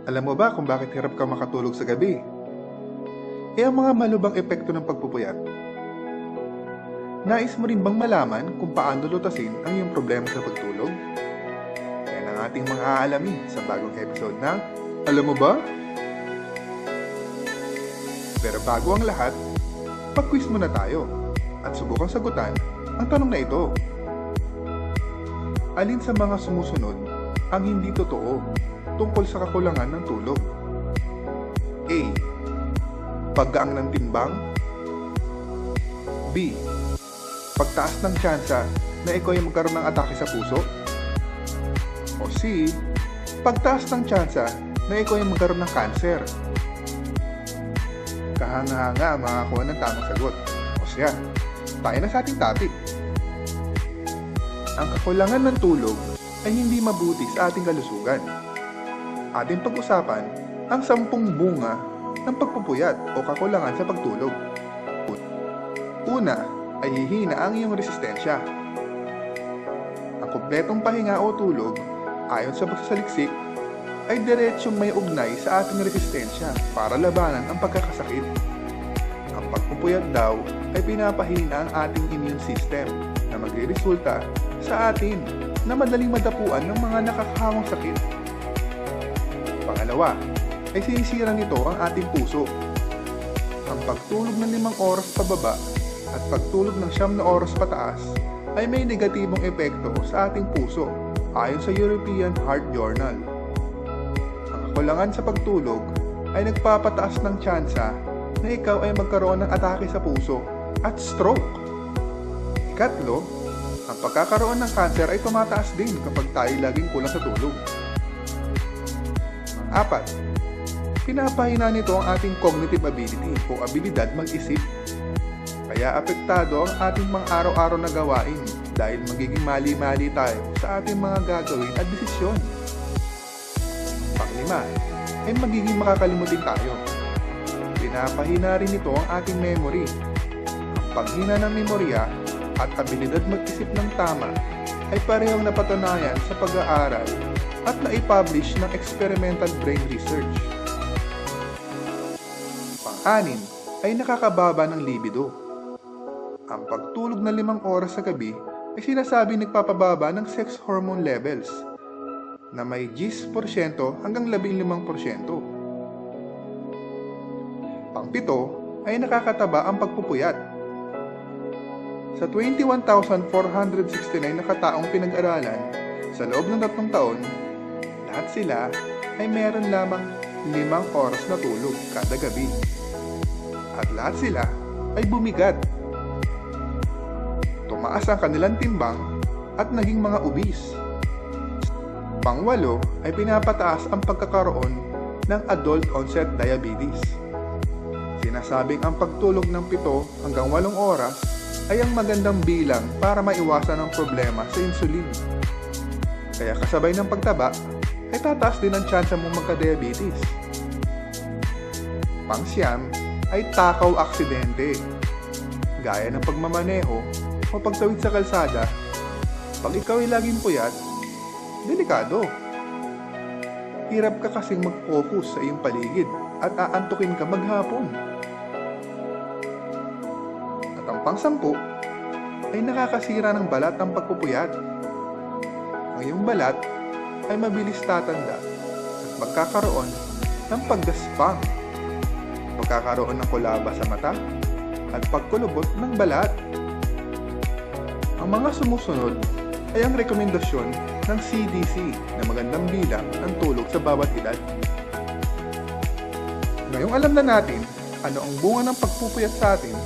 Alam mo ba kung bakit hirap ka makatulog sa gabi? Ang mga malubhang epekto ng pagpupuyat. Nais mo rin bang malaman kung paano lutasin ang iyong problema sa pagtulog? Yan ang ating mga aalamin sa bagong episode ng Alam Mo Ba? Pero bago ang lahat, pag-quiz muna tayo at subukang sagutan ang tanong na ito. Alin sa mga sumusunod ang hindi totoo tungkol sa kakulangan ng tulog? A. Paggaang ng timbang. B. Pagtaas ng tsansa na ikaw ay magkaroon ng atake sa puso. O C. Pagtaas ng tsansa na ikaw ay magkaroon ng cancer. Kahanga-hanga ang makakuha ng tamang sagot. O siya, tayo na sa ating topic. Ang kakulangan ng tulog ay hindi mabuti sa ating kalusugan. Ating pag-usapan ang 10 bunga ng pagpupuyat o kakulangan sa pagtulog. Una ay hihina ang iyong resistensya. Ang kumpletong pahinga o tulog ayon sa pagsasaliksik ay diretsyong may ugnay sa ating resistensya para labanan ang pagkakasakit. Ang pagpupuyat daw ay pinapahina ang ating immune system na magre-resulta sa atin na madaling madapuan ng mga nakakahawang sakit. Pangalawa, ay sinisira nito ang ating puso. Ang pagtulog ng 5 oras pababa at pagtulog ng 9 oras pataas ay may negatibong epekto sa ating puso ayon sa European Heart Journal. Ang kakulangan sa pagtulog ay nagpapataas ng tsansa na ikaw ay magkaroon ng atake sa puso at stroke. Ikatlo, ang pagkakaroon ng kanser ay tumataas din kapag tayo laging kulang sa tulog. Apat, pinapahina nito ang ating cognitive ability o abilidad mag-isip. Kaya apektado ang ating mga araw-araw na gawain dahil magiging mali-mali tayo sa ating mga gagawin at desisyon. Panglima, ay magiging makakalimutin tayo. Pinapahina rin nito ang ating memory. Ang paghina ng memorya at abilidad mag-isip ng tama ay parehong napatunayan sa pag-aaral at naipublish ng experimental brain research. Pang-anim ay nakakababa ng libido. Ang pagtulog na 5 oras sa gabi ay sinasabing nagpapababa ng sex hormone levels na may 10% hanggang 15%. Pang-7 ay nakakataba ang pagpupuyat. Sa 21,469 na kataong pinag-aralan sa loob ng 3 taon, lahat sila ay meron lamang 5 oras na tulog kada gabi. At lahat sila ay bumigat. Tumaas ang kanilang timbang at naging mga obese. Pang-8 ay pinapataas ang pagkakaroon ng adult onset diabetes. Sinasabing ang pagtulog ng 7 hanggang 8 oras ay ang magandang bilang para maiwasan ang problema sa insulin. Kaya kasabay ng pagtaba, ay tataas din ang tsansa mong magka-diabetes. Pang-9 ay takaw aksidente, gaya ng pagmamaneho o pagtawid sa kalsada. Pag ikaw ay laging puyat, delikado. Hirap ka kasing mag-focus sa iyong paligid at aantukin ka maghapon. At ang pang-10 ay nakakasira ng balat ang pagpupuyat. Ang iyong balat ay mabilis tatanda at magkakaroon ng paggaspang, magkakaroon ng kulaba sa mata at pagkulubot ng balat. Ang mga sumusunod ay ang rekomendasyon ng CDC na magandang bilang ng tulog sa bawat edad. Ngayong alam na natin ano ang bunga ng pagpupuyat sa atin,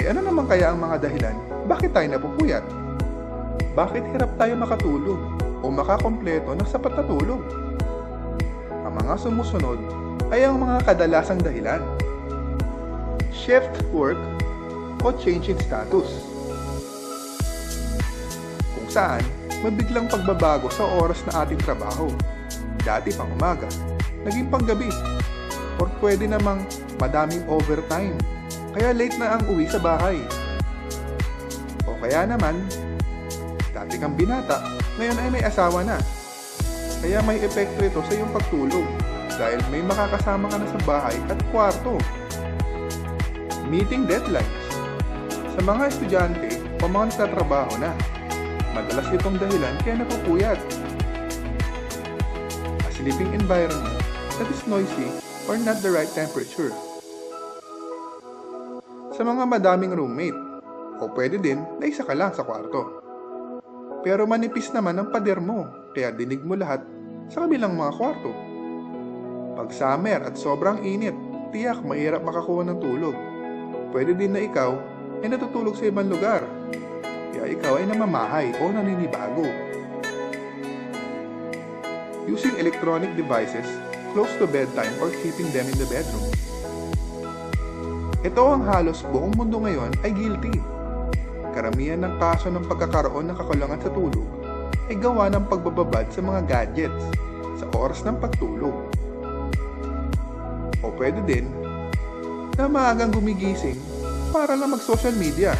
ano naman kaya ang mga dahilan bakit tayo napupuyat? Bakit hirap tayo makatulog o makakompleto ng sapat na tulog? Ang mga sumusunod ay ang mga kadalasang dahilan. Shift work o change in status. Kung saan, mabiglang pagbabago sa oras na ating trabaho. Dati pang umaga, naging panggabi. Or pwede namang madaming overtime, kaya late na ang uwi sa bahay. O kaya naman, dati kang binata, ngayon ay may asawa na. Kaya may epekto ito sa iyong pagtulog dahil may makakasama ka na sa bahay at kwarto. Meeting deadlines. Sa mga estudyante o mga nagtatrabaho na, madalas itong dahilan kaya napupuyat. A sleeping environment that is noisy or not the right temperature. Sa mga madaming roommate, o pwede din na isa ka lang sa kwarto. Pero manipis naman ang pader mo, kaya dinig mo lahat sa kabilang mga kwarto. Pag summer at sobrang init, tiyak mahirap makakuha ng tulog. Pwede din na ikaw ay natutulog sa ibang lugar, kaya ikaw ay namamahay o naninibago. Using electronic devices close to bedtime or keeping them in the bedroom. Ito ang halos buong mundo ngayon ay guilty. Karamihan ng kaso ng pagkakaroon ng kakulangan sa tulog ay gawa ng pagbababad sa mga gadgets sa oras ng pagtulog. O pwede din na maagang gumigising para lang mag-social media.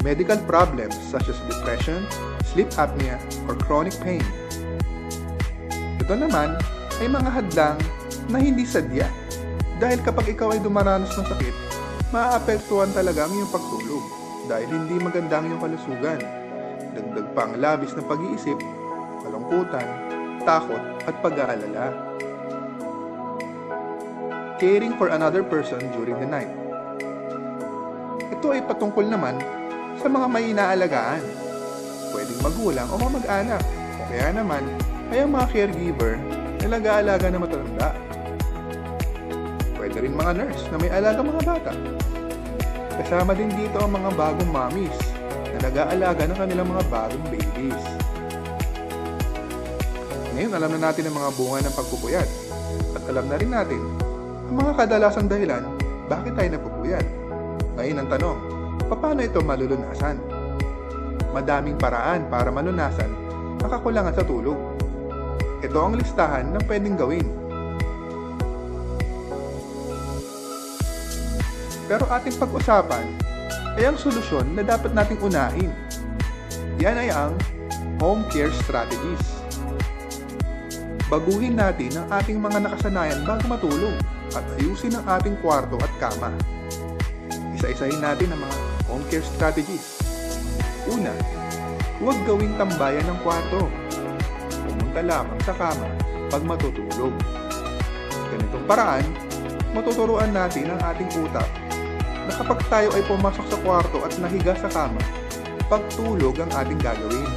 Medical problems such as depression, sleep apnea, or chronic pain. Ito naman ay mga hadlang na hindi sadya dahil kapag ikaw ay dumaranas ng sakit, maaapektuhan talaga ang iyong pagtulog dahil hindi maganda ang iyong kalusugan. Dagdag pa ang labis na pag-iisip, kalungkutan, takot at pag-aalala. Caring for another person during the night. Ito ay patungkol naman sa mga may inaalagaan, pwedeng magulang o mga mag-anak, o kaya naman ay ang mga caregiver na nag-aalaga na matanda. Pwede rin mga nurse na may alaga mga bata. Kasama din dito ang mga bagong mommies na nag-aalaga ng kanilang mga bagong babies. Ngayon alam na natin ang mga bunga ng pagpupuyat at alam na rin natin ang mga kadalasang dahilan bakit tayo napupuyat. Ngayon ang tanong, paano ito malulunasan? Madaming paraan para malunasan ang kakulangan sa tulog. Ito ang listahan ng pwedeng gawin. Pero ating pag-usapan ay ang solusyon na dapat nating unahin. Yan ay ang home care strategies. Baguhin natin ang ating mga nakasanayan bago matulog at ayusin ang ating kwarto at kama. Isa-isahin natin ang mga home care strategies. Una, huwag gawing tambayan ng kwarto. Pumunta lamang sa kama pag matutulog. Ganitong paraan, matuturuan natin ang ating utak na kapag tayo ay pumasok sa kwarto at nahiga sa kama, pagtulog ang ating gagawin.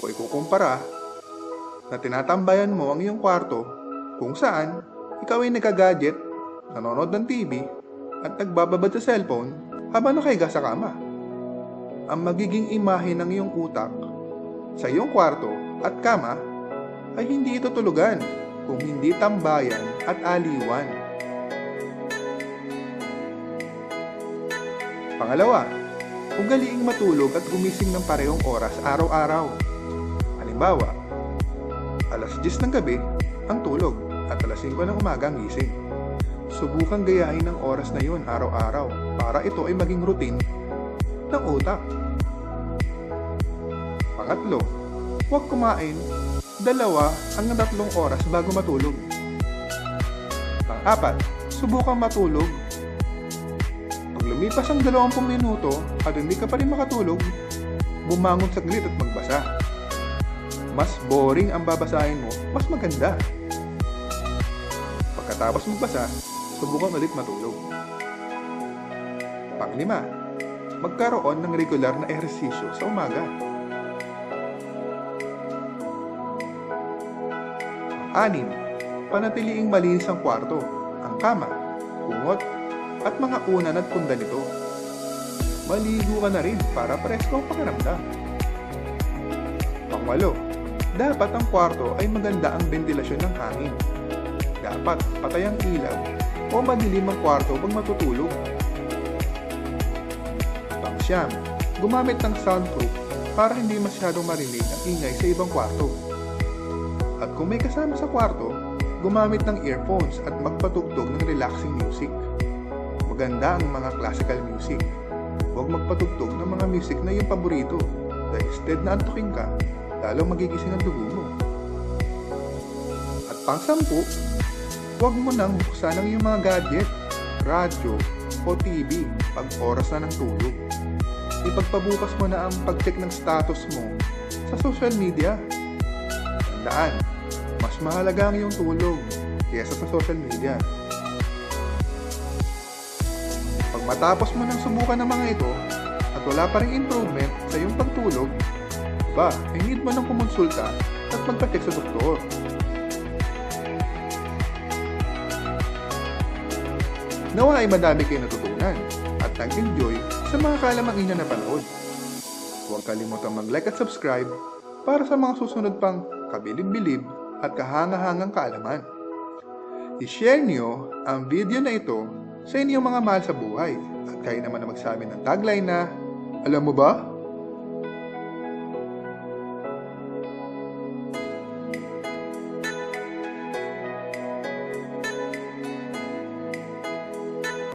O ikukumpara na tinatambayan mo ang iyong kwarto kung saan ikaw ay nagka-gadget, nanonood ng TV at nagbababad sa cellphone habang nakahiga sa kama. Ang magiging imahe ng iyong utak sa iyong kwarto at kama ay hindi ito tulugan kung hindi tambayan at aliwan. Pangalawa, ugaliing matulog at gumising ng parehong oras araw-araw. Halimbawa, alas 10 ng gabi ang tulog at alas 5 ng umaga ang gising. Subukan gayahin ang oras na yun araw-araw para ito ay maging routine ng utak. Pangatlo, huwag kumain 2 hanggang 3 oras bago matulog. Pang-apat, subukan matulog. Pag lumipas ang 20 minuto at hindi ka pa rin makatulog, bumangon saglit at magbasa. Mas boring ang babasahin mo, mas maganda. Pagkatapos magbasa, subukan ulit matulog. Pang-5, magkaroon ng regular na ehersisyo sa umaga. Pang-6, panatiliing malinis ang kwarto, ang kama, kumot, at mga unan at pundan nito. Maligo ka na rin para presko ang pakiramdam. Pang-8, dapat ang kwarto ay maganda ang ventilasyon ng hangin. Dapat patay ang ilaw o madilim ang kwarto pag matutulog. Pang-9, gumamit ng soundproof para hindi masyadong marinig ang ingay sa ibang kwarto. At kung may kasama sa kwarto, gumamit ng earphones at magpatugtog ng relaxing music. Maganda ang mga classical music. Huwag magpatugtog ng mga music na iyong paborito dahil instead na antukin ka, lalong magigising ang dugo mo. At pang-10, huwag mo nang buksan ang iyong mga gadget, radyo o TV pag oras na ng tulog. Ipagpabukas mo na ang pag-check ng status mo sa social media. Tandaan, mas mahalaga ang iyong tulog kaysa sa social media. Pag matapos mo nang subukan ng mga ito at wala pa ring improvement sa iyong pagtulog, ay need mo nang kumonsulta at magpa-check sa doktor. Nawa ay madami kayo natutunan at nag-enjoy sa mga kalamang na napanood. Huwag kalimutang mag-like at subscribe para sa mga susunod pang kabilib-bilib at kahanga-hangang kaalaman. I-share niyo ang video na ito sa inyong mga mahal sa buhay at kayo naman na magsabi ng tagline na, alam mo ba?